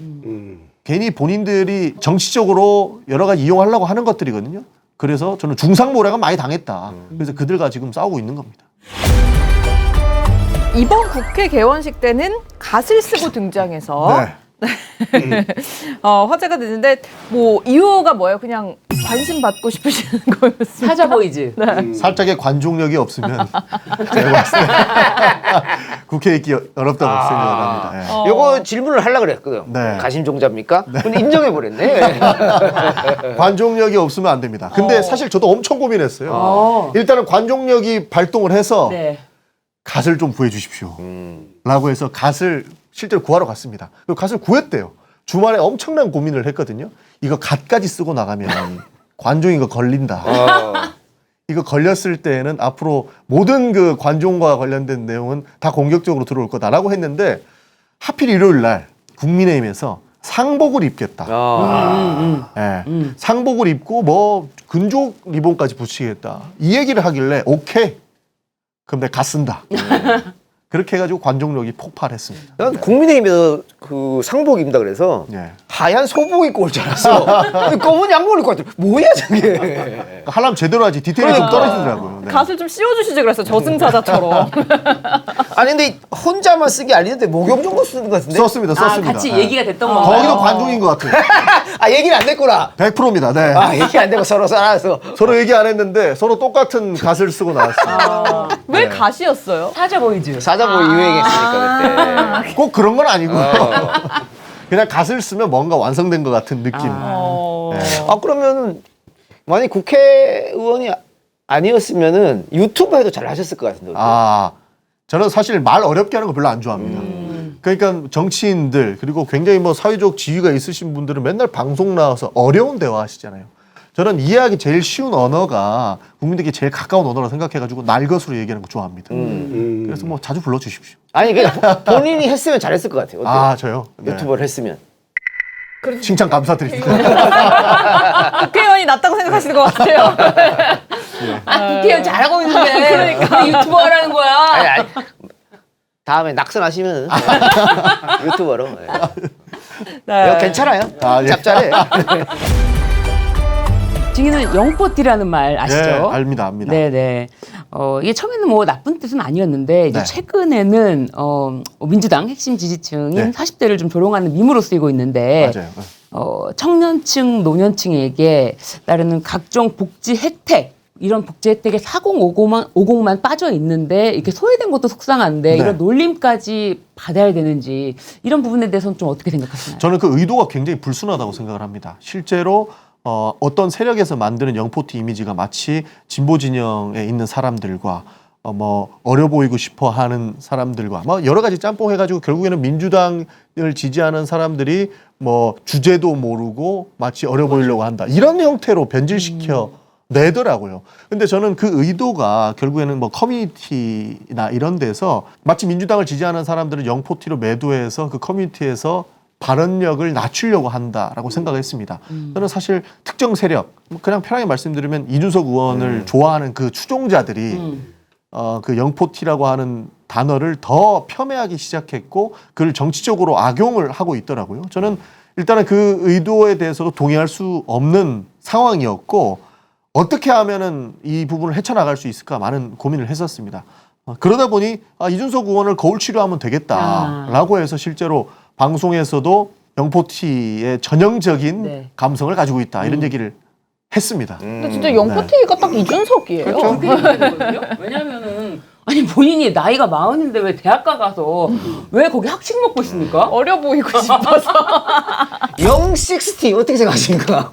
괜히 본인들이 정치적으로 여러 가지 이용하려고 하는 것들이거든요. 그래서 저는 중상모략은 많이 당했다. 그래서 그들과 지금 싸우고 있는 겁니다. 이번 국회 개원식 때는 갓을 쓰고 등장해서 화제가 됐는데 뭐 이유가 뭐예요? 그냥 관심 받고 싶으시는 거였습니다. 사자 보이즈. 네. 살짝의 관종력이 없으면 제가 봤을 때 국회에 있기 어렵다고 생각을 합니다. 예. 요거 질문을 하려고 그랬거든요. 네. 가심종자입니까? 근데 인정해버렸네. 관종력이 없으면 안 됩니다. 근데 사실 저도 엄청 고민했어요. 일단은 관종력이 발동을 해서 네. 갓을 좀 구해 주십시오. 라고 해서 갓을 실제로 구하러 갔습니다. 그 갓을 구했대요. 주말에 엄청난 고민을 했거든요. 이거 갓까지 쓰고 나가면 관종 이거 걸린다. 이거 걸렸을 때에는 앞으로 모든 그 관종과 관련된 내용은 다 공격적으로 들어올 거다라고 했는데 하필 일요일 날 국민의힘에서 상복을 입겠다. 예, 상복을 입고 뭐 근족 리본까지 붙이겠다. 이 얘기를 하길래 오케이. 그럼 내가 갓 쓴다. 그렇게 해가지고 관종력이 폭발했습니다. 난 국민의힘에서 그 상복 입는다 그래서 예. 하얀 소복 입고 올 줄 알았어. 근데 검은 양복을 입고 왔더니 뭐야 저게. 하려면 제대로 하지 디테일이 좀 떨어지더라고요. 네. 갓을 좀 씌워주시지 그랬어 저승사자처럼. 아니 근데 혼자만 쓴 게 아니는데 목욕 정도 쓰는 것 같은데. 썼습니다. 썼습니다. 같이 예. 얘기가 됐던 건가요? 거기도 관종인 것 같아요. 아 얘기는 안 됐구나. 100%입니다. 네. 아 얘기 안 되고 서로 살아서. 서로 얘기 안 했는데 서로 똑같은 갓을 쓰고 나왔어요. 왜 갓이었어요? 사자 보이즈. 사자보 유행했으니까 그때. 꼭 그런 건 아니고 그냥 갓을 쓰면 뭔가 완성된 것 같은 느낌. 네. 아 그러면 만약 국회의원이 아니었으면은 유튜브 해도 잘 하셨을 것 같은데. 아, 저는 사실 말 어렵게 하는 거 별로 안 좋아합니다. 그러니까 정치인들 그리고 굉장히 뭐 사회적 지위가 있으신 분들은 맨날 방송 나와서 어려운 대화 하시잖아요. 저는 이해하기 제일 쉬운 언어가 국민들에게 제일 가까운 언어라 생각해가지고 날것으로 얘기하는 거 좋아합니다. 그래서 뭐 자주 불러주십시오. 아니 그냥 본인이 했으면 잘했을 것 같아요. 어때요? 아, 저요? 네. 유튜버를 했으면. 칭찬 감사드립니다. 국회의원이 낫다고 생각하시는 것 같아요. 국회의원 잘하고 있는데 그러니까 유튜버 하라는 거야. 아니. 다음에 낙선하시면 유튜버로. 네. 네. 이거 괜찮아요. 아, 예. 짭짤해. 증인은 영포티라는 말 아시죠? 네, 압니다. 네네. 이게 처음에는 뭐 나쁜 뜻은 아니었는데 이제 네. 최근에는 민주당 핵심 지지층인 네. 40대를 좀 조롱하는 밈으로 쓰이고 있는데 맞아요. 청년층, 노년층에게 따르는 각종 복지 혜택 이런 복지 혜택에 4050만 빠져 있는데 이렇게 소외된 것도 속상한데 네. 이런 놀림까지 받아야 되는지 이런 부분에 대해서는 좀 어떻게 생각하시나요? 저는 그 의도가 굉장히 불순하다고 생각을 합니다. 실제로 어떤 세력에서 만드는 영포티 이미지가 마치 진보 진영에 있는 사람들과 뭐 어려 보이고 싶어 하는 사람들과 뭐 여러 가지 짬뽕 해가지고 결국에는 민주당을 지지하는 사람들이 뭐 주제도 모르고 마치 어려 보이려고 한다. 이런 형태로 변질시켜 내더라고요. 근데 저는 그 의도가 결국에는 뭐 커뮤니티나 이런 데서 마치 민주당을 지지하는 사람들을 영포티로 매도해서 그 커뮤니티에서 발언력을 낮추려고 한다라고 생각했습니다. 저는 사실 특정 세력, 그냥 편하게 말씀드리면 이준석 의원을 좋아하는 그 추종자들이 그 영포티라고 하는 단어를 더 폄훼하기 시작했고 그걸 정치적으로 악용을 하고 있더라고요. 저는 일단은 그 의도에 대해서도 동의할 수 없는 상황이었고 어떻게 하면은 이 부분을 헤쳐나갈 수 있을까 많은 고민을 했었습니다. 그러다 보니 이준석 의원을 거울 치료하면 되겠다라고 해서 실제로 방송에서도 영포티의 전형적인 네. 감성을 가지고 있다 이런 얘기를 했습니다. 근데 진짜 영포티가 딱 이준석이에요. 그렇죠. 왜냐면은 아니 본인이 나이가 40인데 왜 대학가 가서 왜 거기 학식 먹고 있습니까? 어려 보이고 싶어서. 영60 어떻게 생각하십니까?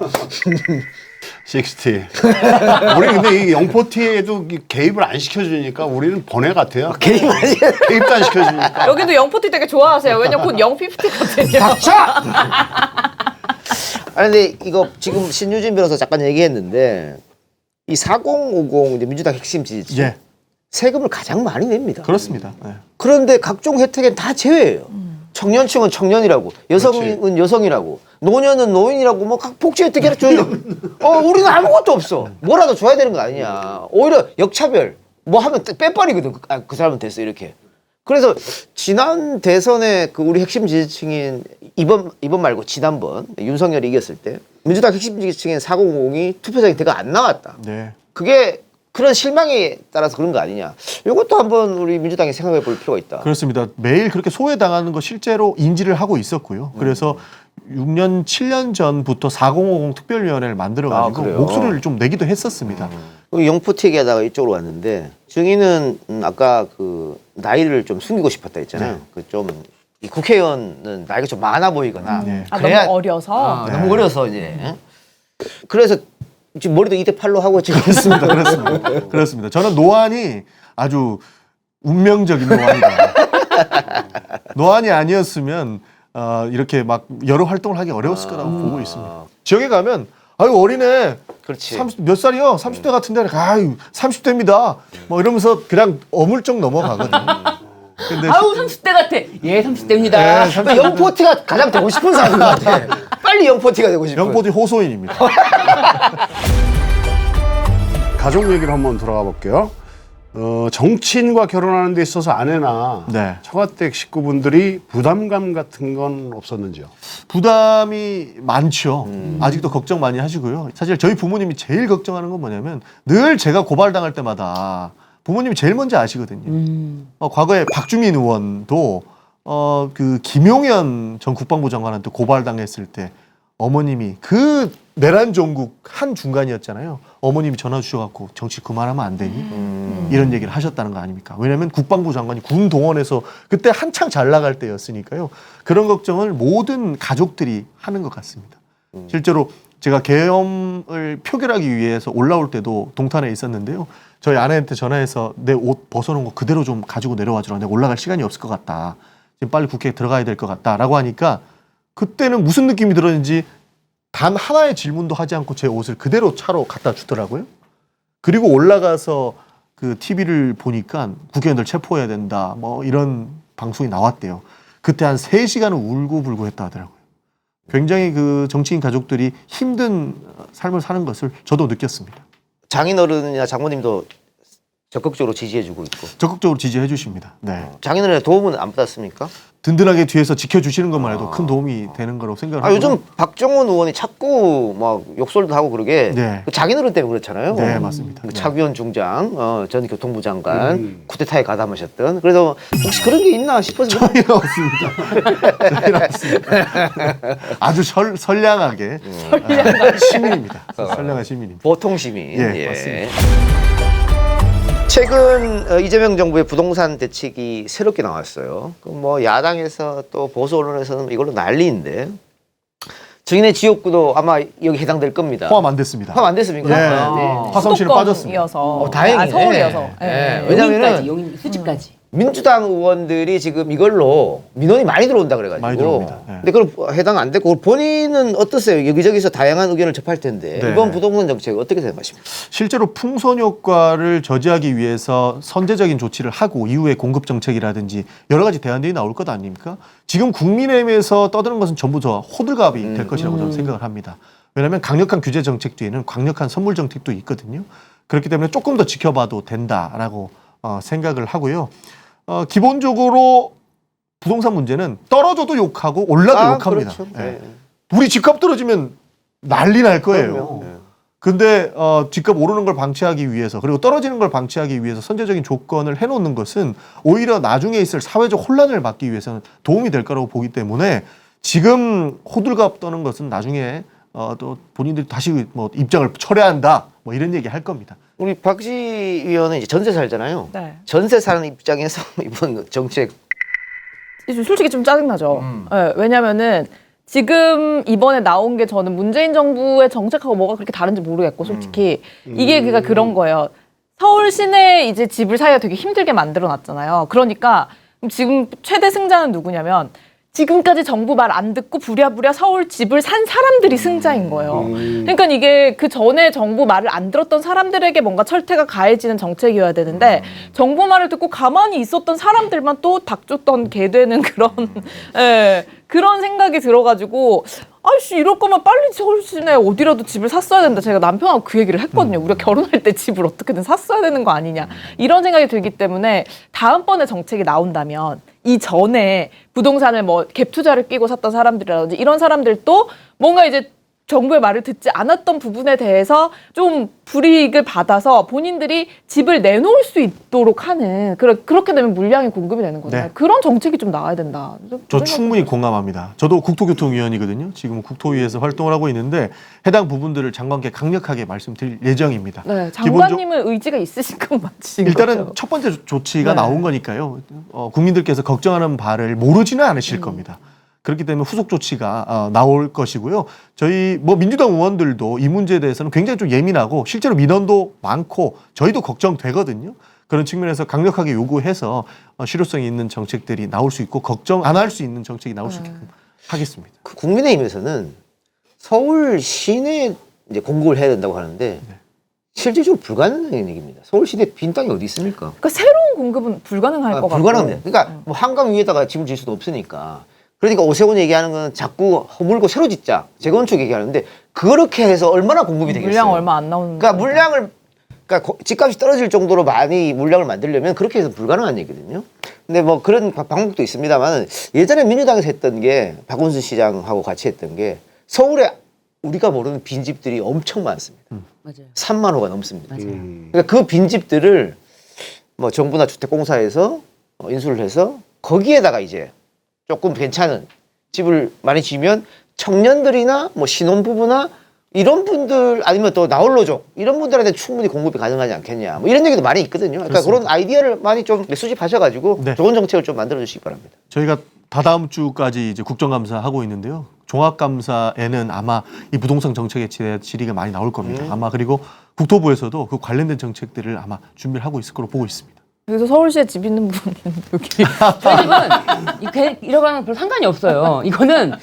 60. 우리 근데 이 영포티에도 개입을 안 시켜주니까 우리는 번외 같아요. 개입 아니야. 개입도 안 시켜주니까. 여기도 영포티 되게 좋아하세요. 왜냐면 곧 영피프티거든요. 닥쳐! 아니 근데 이거 지금 신유진 변호사 잠깐 얘기했는데 이 4050 이제 민주당 핵심 지지층 예, 세금을 가장 많이 냅니다. 그렇습니다. 네. 그런데 각종 혜택엔 다 제외예요. 청년층은 청년이라고, 여성은 여성이라고, 노년은 노인이라고 뭐 각 복지 혜택을 줘요. 우리는 아무것도 없어. 뭐라도 줘야 되는 거 아니냐. 오히려 역차별. 뭐 하면 빼버리거든. 그 사람은 됐어 이렇게. 그래서 지난 대선에 그 우리 핵심 지지층인 이번 말고 지난번 윤석열이 이겼을 때 민주당 핵심 지지층인 4050이 투표장에 대가 안 나왔다. 네. 그게 그런 실망에 따라서 그런 거 아니냐. 이것도 한번 우리 민주당이 생각해 볼 필요가 있다. 그렇습니다. 매일 그렇게 소외당하는 거 실제로 인지를 하고 있었고요. 그래서 6년, 7년 전부터 4050 특별위원회를 만들어가지고 그래요? 목소리를 좀 내기도 했었습니다. 영포티 얘기하다가 이쪽으로 왔는데 증인은 아까 그 나이를 좀 숨기고 싶었다 했잖아요. 네. 그 좀 이 국회의원은 나이가 좀 많아 보이거나 네. 그래야- 너무 어려서. 너무 어려서 이제 그래서 지금 머리도 2대8로 하고 지금 있습니다. 그렇습니다. 그렇습니다. 저는 노안이 아주 운명적인 노안이다. 노안이 아니었으면 이렇게 막 여러 활동을 하기 어려웠을 거라고 보고 있습니다. 지역에 가면 아유 어리네. 그렇지. 30, 몇 살이요? 30대 같은데 아유 30대입니다. 뭐 이러면서 그냥 어물쩍 넘어가거든요. 근데 아우 30대 같아. 예, 30대입니다. 네, 30대. 영포티가 가장 되고 싶은 사람인 것 같아. 빨리 영포티가 되고 싶어. 영포티 호소인입니다. 가족 얘기를 한번 들어가 볼게요. 정치인과 결혼하는 데 있어서 아내나 네. 처가댁 식구분들이 부담감 같은 건 없었는지요? 부담이 많죠. 아직도 걱정 많이 하시고요. 사실 저희 부모님이 제일 걱정하는 건 뭐냐면 늘 제가 고발당할 때마다 부모님이 제일 먼저 아시거든요. 과거에 박주민 의원도 그 김용현 전 국방부 장관한테 고발당했을 때 어머님이 그 내란 종국 한 중간이었잖아요. 어머님이 전화 주셔갖고 정치 그만하면 안 되니? 이런 얘기를 하셨다는 거 아닙니까? 왜냐하면 국방부 장관이 군 동원해서 그때 한창 잘 나갈 때였으니까요. 그런 걱정을 모든 가족들이 하는 것 같습니다. 실제로 제가 계엄을 표결하기 위해서 올라올 때도 동탄에 있었는데요. 저희 아내한테 전화해서 내 옷 벗어놓은 거 그대로 좀 가지고 내려와 주라. 내가 올라갈 시간이 없을 것 같다. 지금 빨리 국회에 들어가야 될 것 같다라고 하니까 그때는 무슨 느낌이 들었는지 단 하나의 질문도 하지 않고 제 옷을 그대로 차로 갖다 주더라고요. 그리고 올라가서 그 TV를 보니까 국회의원들 체포해야 된다. 뭐 이런 방송이 나왔대요. 그때 한 3시간을 울고불고 했다 하더라고요. 굉장히 그 정치인 가족들이 힘든 삶을 사는 것을 저도 느꼈습니다. 장인어른이나 장모님도 적극적으로 지지해주고 있고. 적극적으로 지지해 주십니다. 네. 장인어른의 도움은 안 받았습니까? 든든하게 뒤에서 지켜주시는 것만 해도 큰 도움이 되는 거라고 생각을 아, 하고요. 요즘 박정원 의원이 자꾸 막 욕설도 하고 그러게 네. 그 장인어른 때문에 그렇잖아요. 네, 맞습니다. 그 네. 차규원 중장, 전 교통부 장관, 쿠데타에 가담하셨던. 그래서 혹시 그런 게 있나 싶어서. 저희는 없습니다. 저희는 없습니다. 아주 선량하게 시민입니다. 선량한 시민입니다. 보통 시민. 예, 맞습니다. 최근 이재명 정부의 부동산 대책이 새롭게 나왔어요. 뭐 야당에서 또 보수 언론에서는 이걸로 난리인데 증인의 지역구도 아마 여기 해당될 겁니다. 포함 안 됐습니다. 포함 안 됐습니까? 예. 네. 화성시는 빠졌습니다. 수도권이어서. 다행이네. 서울이어서. 예. 예. 왜냐면은 용인까지, 용인 수지까지. 민주당 의원들이 지금 이걸로 민원이 많이 들어온다 그래가지고. 많이 들어옵니다. 네. 근데 그걸 해당 안 됐고 본인은 어떠세요? 여기저기서 다양한 의견을 접할 텐데 네. 이번 부동산 정책 어떻게 생각하십니까? 실제로 풍선 효과를 저지하기 위해서 선제적인 조치를 하고 이후에 공급 정책이라든지 여러 가지 대안들이 나올 것 아닙니까? 지금 국민의힘에서 떠드는 것은 전부 저 호들갑이 될 것이라고 저는 생각을 합니다. 왜냐하면 강력한 규제 정책 뒤에는 강력한 선물 정책도 있거든요. 그렇기 때문에 조금 더 지켜봐도 된다라고 생각을 하고요. 기본적으로 부동산 문제는 떨어져도 욕하고 올라도 욕합니다. 그렇죠. 예. 네. 우리 집값 떨어지면 난리 날 거예요. 그럼요. 네. 근데 집값 오르는 걸 방치하기 위해서 그리고 떨어지는 걸 방치하기 위해서 선제적인 조건을 해놓는 것은 오히려 나중에 있을 사회적 혼란을 막기 위해서는 도움이 될 거라고 보기 때문에 지금 호들갑 떠는 것은 나중에 또 본인들이 다시 뭐 입장을 철회한다 뭐 이런 얘기 할 겁니다. 우리 박지 의원은 이제 전세 살잖아요. 네. 전세 사는 입장에서 이번 정책 솔직히 좀 짜증나죠. 예, 왜냐면은 지금 이번에 나온 게 저는 문재인 정부의 정책하고 뭐가 그렇게 다른지 모르겠고 솔직히 이게 그러니까 그런 거예요. 서울 시내에 이제 집을 사기가 되게 힘들게 만들어 놨잖아요. 그러니까 지금 최대 승자는 누구냐면 지금까지 정부 말 안 듣고 부랴부랴 서울 집을 산 사람들이 승자인 거예요. 그러니까 이게 그 전에 정부 말을 안 들었던 사람들에게 뭔가 철퇴가 가해지는 정책이어야 되는데 정부 말을 듣고 가만히 있었던 사람들만 또 닭줬던 개 되는 그런 예, 그런 생각이 들어가지고 아이씨 이럴 거면 빨리 서울 시내 어디라도 집을 샀어야 된다. 제가 남편하고 그 얘기를 했거든요. 우리가 결혼할 때 집을 어떻게든 샀어야 되는 거 아니냐. 이런 생각이 들기 때문에 다음번에 정책이 나온다면 이 전에 부동산을 뭐 갭 투자를 끼고 샀던 사람들이라든지 이런 사람들도 뭔가 이제 정부의 말을 듣지 않았던 부분에 대해서 좀 불이익을 받아서 본인들이 집을 내놓을 수 있도록 하는 그렇게 되면 물량이 공급이 되는 거잖아요. 네. 그런 정책이 좀 나와야 된다. 저 충분히 공감합니다. 저도 국토교통위원이거든요. 지금 국토위에서 활동을 하고 있는데 해당 부분들을 장관께 강력하게 말씀드릴 예정입니다. 네, 장관님은 의지가 있으신 건 맞으신 일단은 거죠? 첫 번째 조치가 네. 나온 거니까요. 국민들께서 걱정하는 바를 모르지는 않으실 겁니다. 그렇기 때문에 후속 조치가 나올 것이고요. 저희 뭐 민주당 의원들도 이 문제에 대해서는 굉장히 좀 예민하고 실제로 민원도 많고 저희도 걱정되거든요. 그런 측면에서 강력하게 요구해서 실효성이 있는 정책들이 나올 수 있고 걱정 안 할 수 있는 정책이 나올 수 있게끔 하겠습니다. 그 국민의힘에서는 서울 시내 이제 공급을 해야 된다고 하는데 실질적으로 불가능한 얘기입니다. 서울 시내 빈 땅이 어디 있습니까? 그러니까 새로운 공급은 불가능할 것 같고. 불가능합니다. 그러니까 뭐 한강 위에다가 집을 지을 수도 없으니까. 그러니까 오세훈이 얘기하는 건 자꾸 허물고 새로 짓자, 재건축 얘기하는데 그렇게 해서 얼마나 공급이 되겠어요? 물량 얼마 안 나오는. 그러니까 물량을 그러니까 집값이 떨어질 정도로 많이 물량을 만들려면 그렇게 해서 불가능한 얘기거든요. 근데 뭐 그런 방법도 있습니다만 예전에 민주당에서 했던 게 박원순 시장하고 같이 했던 게 서울에 우리가 모르는 빈집들이 엄청 많습니다. 맞아요. 3만 호가 넘습니다. 맞아요. 그러니까 그 빈집들을 뭐 정부나 주택공사에서 인수를 해서 거기에다가 이제 조금 괜찮은 집을 많이 지으면 청년들이나 뭐 신혼부부나 이런 분들 아니면 또 나홀로족 이런 분들한테 충분히 공급이 가능하지 않겠냐 뭐 이런 얘기도 많이 있거든요. 그러니까 그런 아이디어를 많이 좀 수집하셔가지고 네. 좋은 정책을 좀 만들어 주시기 바랍니다. 저희가 다다음 주까지 이제 국정감사 하고 있는데요. 종합감사에는 아마 이 부동산 정책에 대한 질의가 많이 나올 겁니다. 아마 그리고 국토부에서도 그 관련된 정책들을 아마 준비를 하고 있을 거로 보고 있습니다. 여기서 서울시에 집 있는 분은 여기. 저희 집은 이러고는 별 상관이 없어요. 이거는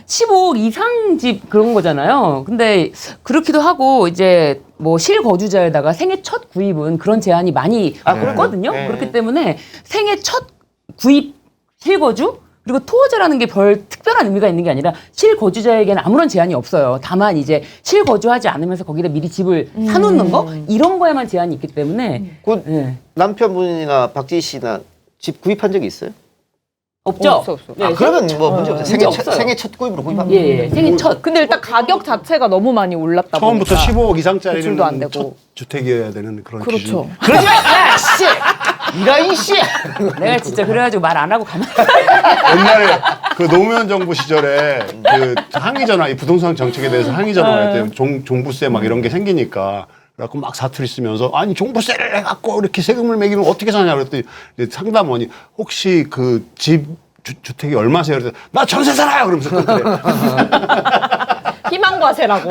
15억 이상 집 그런 거잖아요. 근데 그렇기도 하고 이제 뭐 실거주자에다가 생애 첫 구입은 그런 제한이 많이 있거든요. 네. 그렇기 때문에 생애 첫 구입 실거주 그리고 토호제라는 게 별 특별한 의미가 있는 게 아니라 실거주자에게는 아무런 제한이 없어요. 다만 이제 실거주하지 않으면서 거기다 미리 집을 사놓는 거 이런 거에만 제한이 있기 때문에 그 네. 남편분이나 박지희 씨나 집 구입한 적이 있어요? 없죠. 없어. 네, 그러면 뭐 문제 없어요. 문제 없어요. 생애 첫 구입으로 구입하면 예, 생애 첫. 근데 일단 가격 자체가 너무 많이 올랐다 처음부터 보니까. 15억 이상짜리는 대출도 안 되고. 첫 주택이어야 되는 그런 그렇죠. 기준. 그러지 마! 야, 씨! 이라인 씨! 내가 진짜 그래가지고 말 안 하고 가만히. 옛날에 그 노무현 정부 시절에 그 항의 전화, 이 부동산 정책에 대해서 항의 전화할 때 종부세 막 이런 게 생기니까 그래갖고 막 사투리 쓰면서 아니 종부세를 해갖고 이렇게 세금을 매기면 어떻게 사냐 그랬더니 이제 상담원이 혹시 그 집 주택이 얼마세요? 그래서 나 전세 살아요! 그러면서 끊더래. 희망과세라고.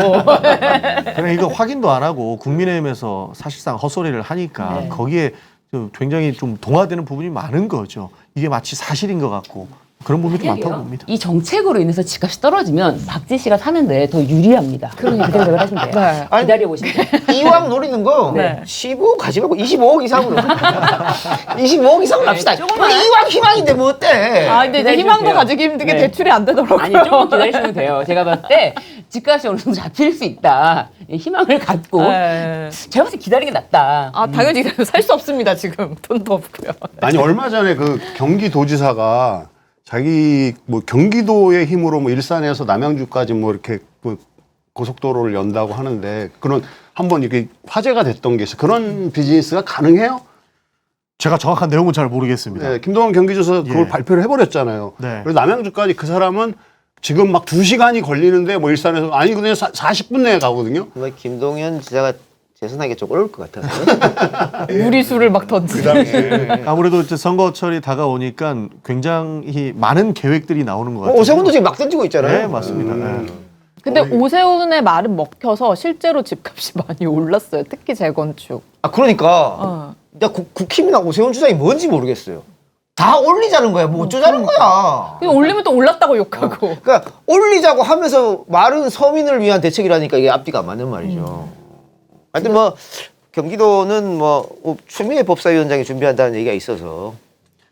그냥 이거 확인도 안 하고 국민의힘에서 사실상 헛소리를 하니까 거기에 좀 굉장히 좀 동화되는 부분이 많은 거죠. 이게 마치 사실인 것 같고 그런 부분이 좀 많다고 봅니다. 이 정책으로 인해서 집값이 떨어지면 박지 씨가 사는데 더 유리합니다. 그러니까 그 생각을 하시면 돼요. 네. 기다려 보시면 돼요. 이왕 노리는 거 네. 15억 가지 말고 25억 이상으로 25억 이상으로 합시다. 조금만. 이왕 희망인데 뭐 어때? 아, 근데 이제 기다리시면 희망도 돼요. 가지기 힘든 게 네. 대출이 안 되더라고요. 아니 조금 기다리시면 돼요. 제가 봤을 때 집값이 어느 정도 잡힐 수 있다. 희망을 갖고 네. 제가 봤을 때 기다리는 게 낫다. 아, 당연히 살 수 없습니다, 지금. 돈도 없고요. 아니 얼마 전에 그 경기도지사가 자기 뭐 경기도의 힘으로 뭐 일산에서 남양주까지 뭐 이렇게 뭐 고속도로를 연다고 하는데 그런 한번 이게 화제가 됐던 게 있어요. 그런 비즈니스가 가능해요? 제가 정확한 내용은 잘 모르겠습니다. 네, 김동완 경기지사 그걸 예. 발표를 해버렸잖아요. 네. 그래서 남양주까지 그 사람은 지금 막 2시간이 걸리는데 뭐 일산에서 아니 그냥 40분 내에 가거든요. 뭐 김동연 지사가 재선하기 좀 어려울 것 같아서. 무리수를 막 던지는. 아무래도 이제 선거철이 다가오니까 굉장히 많은 계획들이 나오는 것 같아요. 오세훈도 지금 막 던지고 있잖아요. 네, 맞습니다. 네. 근데 오세훈의 말은 먹혀서 실제로 집값이 많이 올랐어요. 특히 재건축. 아 그러니까 어. 나 국힘이나 오세훈 주장이 뭔지 모르겠어요. 다 올리자는 거야. 뭐 어쩌자는 거야. 그냥 올리면 또 올랐다고 욕하고. 그러니까 올리자고 하면서 말은 서민을 위한 대책이라니까 이게 앞뒤가 안 맞는 말이죠. 하여튼 뭐 경기도는 뭐 추미애 법사위원장이 준비한다는 얘기가 있어서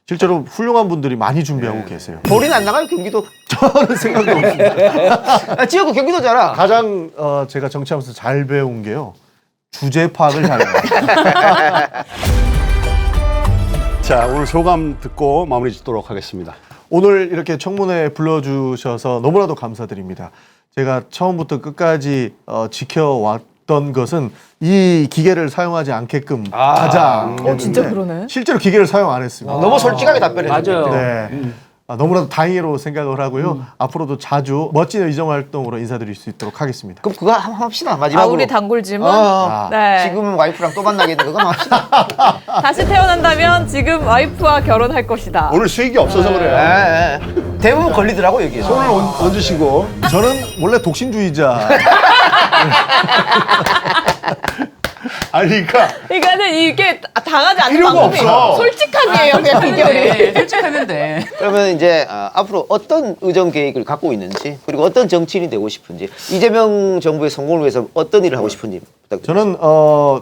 실제로 훌륭한 분들이 많이 준비하고 계세요. 볼이 안 나가요 경기도. 저는 생각도 없습니다. 아, 지역구 경기도잖아. 가장 제가 정치하면서 잘 배운 게요. 주제 파악을 잘해요. 자 오늘 소감 듣고 마무리 짓도록 하겠습니다. 오늘 이렇게 청문회에 불러주셔서 너무나도 감사드립니다. 제가 처음부터 끝까지 지켜왔던 것은 이 기계를 사용하지 않게끔 하자. 진짜 그러네. 실제로 기계를 사용 안 했습니다. 너무 솔직하게 답변해. 맞아요. 네. 너무나도 다행으로 생각을 하고요. 앞으로도 자주 멋진 의정 활동으로 인사드릴 수 있도록 하겠습니다. 그럼 그거 한번 합시다. 아, 마지막으로. 우리 단골짐은? 아, 네. 지금은 와이프랑 또 만나겠는 그거 한번 합시다. 다시 태어난다면 지금 와이프와 결혼할 것이다. 오늘 수익이 없어서 그래요. 예, 예. 대부분 걸리더라고 여기서. 손을 얹으시고 저는 원래 독신주의자. 아니 그러니까 그러니까는 이게 당하지 않는 필요가 방법이에요. 없어. 솔직함이에요, 그냥 비결이. 솔직하면 돼. 그러면 이제 앞으로 어떤 의정 계획을 갖고 있는지 그리고 어떤 정치인이 되고 싶은지 이재명 정부의 성공을 위해서 어떤 일을 하고 싶은지 부탁드립니다. 저는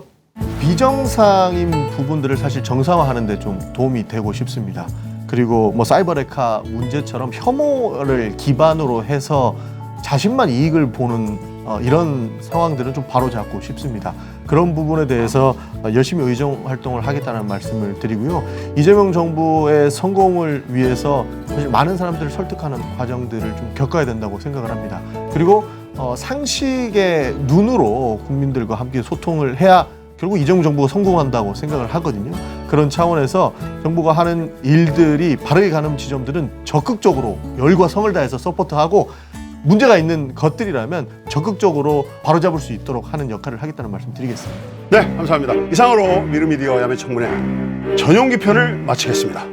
비정상인 부분들을 사실 정상화하는 데 좀 도움이 되고 싶습니다. 그리고 뭐 사이버 레카 문제처럼 혐오를 기반으로 해서 자신만 이익을 보는 이런 상황들은 좀 바로잡고 싶습니다. 그런 부분에 대해서 열심히 의정 활동을 하겠다는 말씀을 드리고요. 이재명 정부의 성공을 위해서 사실 많은 사람들을 설득하는 과정들을 좀 겪어야 된다고 생각을 합니다. 그리고 상식의 눈으로 국민들과 함께 소통을 해야 결국 이재명 정부가 성공한다고 생각을 하거든요. 그런 차원에서 정부가 하는 일들이 바르게 가는 지점들은 적극적으로 열과 성을 다해서 서포트하고 문제가 있는 것들이라면 적극적으로 바로잡을 수 있도록 하는 역할을 하겠다는 말씀 드리겠습니다. 네, 감사합니다. 이상으로 미르미디어 야매청문회 전용기 편을 마치겠습니다.